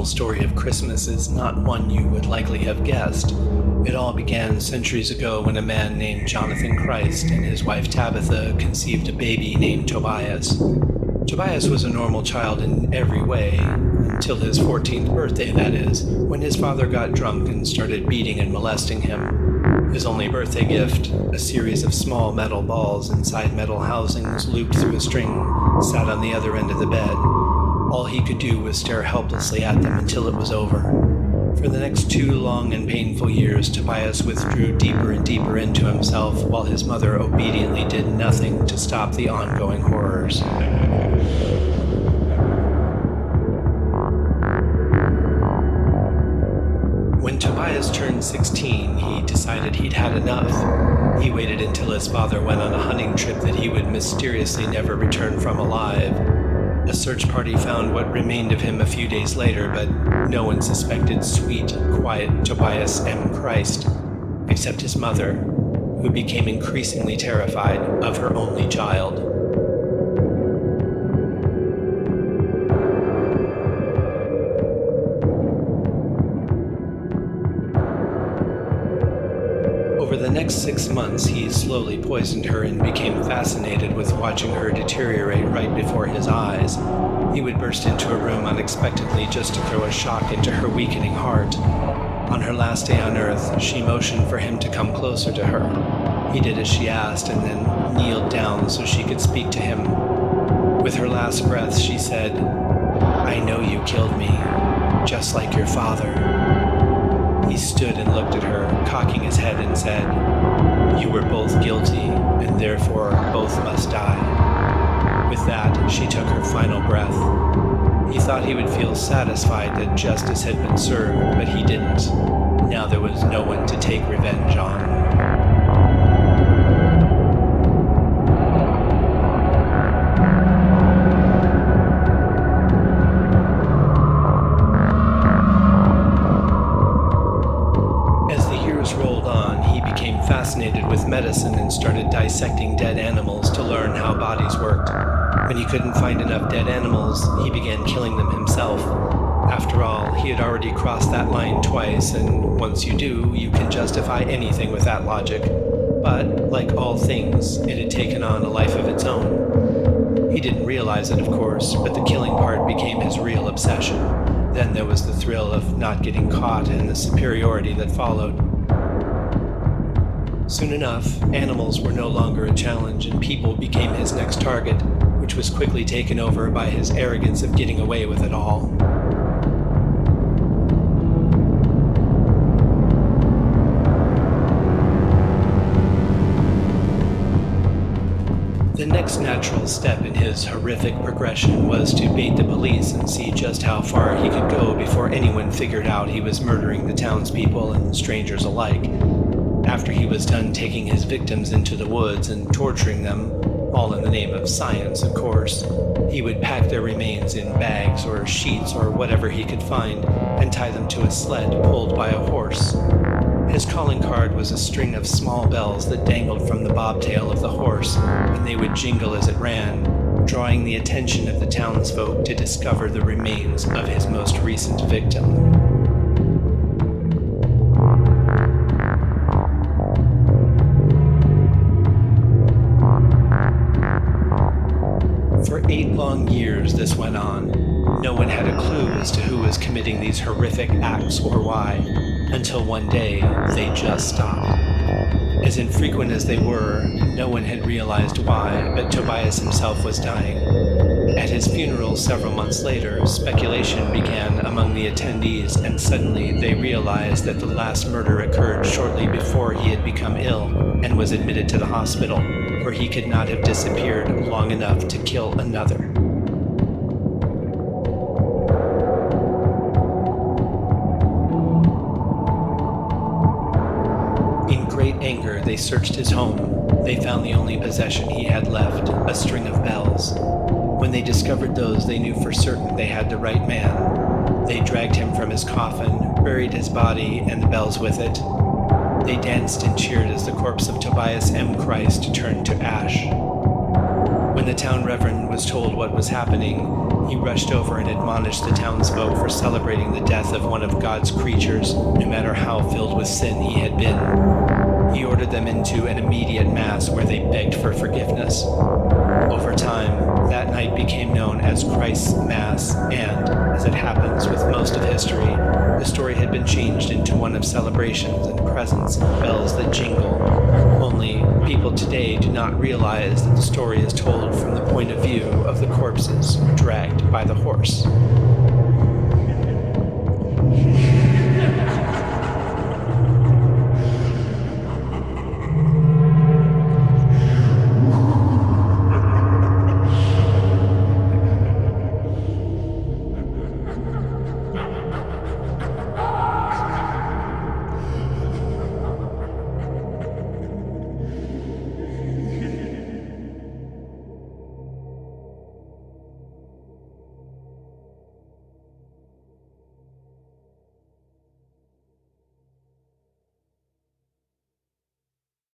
original story of Christmas is not one you would likely have guessed. It all began centuries ago when a man named Jonathan Christ and his wife Tabitha conceived a baby named Tobias. Tobias was a normal child in every way, until his 14th birthday, that is, when his father got drunk and started beating and molesting him. His only birthday gift, a series of small metal balls inside metal housings looped through a string, sat on the other end of the bed. All he could do was stare helplessly at them until it was over. For the next 2 long and painful years, Tobias withdrew deeper and deeper into himself, while his mother obediently did nothing to stop the ongoing horrors. When Tobias turned 16, he decided he'd had enough. He waited until his father went on a hunting trip that he would mysteriously never return from alive. A search party found what remained of him a few days later, but no one suspected sweet, quiet Tobias M. Christ, except his mother, who became increasingly terrified of her only child. Over the next 6 months, he slowly poisoned her and became fascinated with watching her deteriorate right before his eyes. He would burst into a room unexpectedly just to throw a shock into her weakening heart. On her last day on Earth, she motioned for him to come closer to her. He did as she asked and then kneeled down so she could speak to him. With her last breath, she said, "I know you killed me, just like your father." He stood and looked at her, cocking his head, and said, "You were both guilty, and therefore both must die." With that, she took her final breath. He thought he would feel satisfied that justice had been served, but he didn't. Now there was no one to take revenge on. Fascinated with medicine and started dissecting dead animals to learn how bodies worked. When he couldn't find enough dead animals, he began killing them himself. After all, he had already crossed that line twice, and once you do, you can justify anything with that logic. But, like all things, it had taken on a life of its own. He didn't realize it, of course, but the killing part became his real obsession. Then there was the thrill of not getting caught and the superiority that followed. Soon enough, animals were no longer a challenge and people became his next target, which was quickly taken over by his arrogance of getting away with it all. The next natural step in his horrific progression was to bait the police and see just how far he could go before anyone figured out he was murdering the townspeople and strangers alike. After he was done taking his victims into the woods and torturing them, all in the name of science, of course, he would pack their remains in bags or sheets or whatever he could find and tie them to a sled pulled by a horse. His calling card was a string of small bells that dangled from the bobtail of the horse, and they would jingle as it ran, drawing the attention of the townsfolk to discover the remains of his most recent victim. For 8 long years this went on. No one had a clue as to who was committing these horrific acts or why, until one day they just stopped. As infrequent as they were, no one had realized why, but Tobias himself was dying. At his funeral several months later, speculation began among the attendees, and suddenly they realized that the last murder occurred shortly before he had become ill and was admitted to the hospital, where he could not have disappeared long enough to kill another. In great anger, they searched his home. They found the only possession he had left, a string of bells. When they discovered those, they knew for certain they had the right man. They dragged him from his coffin, buried his body and the bells with it. They danced and cheered as the corpse of Tobias M. Christ turned to ash. When the town reverend was told what was happening, he rushed over and admonished the townsfolk for celebrating the death of one of God's creatures, no matter how filled with sin he had been. He ordered them into an immediate mass where they begged for forgiveness. Over time, that night became known as Christ's Mass, and, as it happens with most of history, the story had been changed into one of celebrations and presents and bells that jingle. Only, people today do not realize that the story is told from the point of view of the corpses dragged by the horse.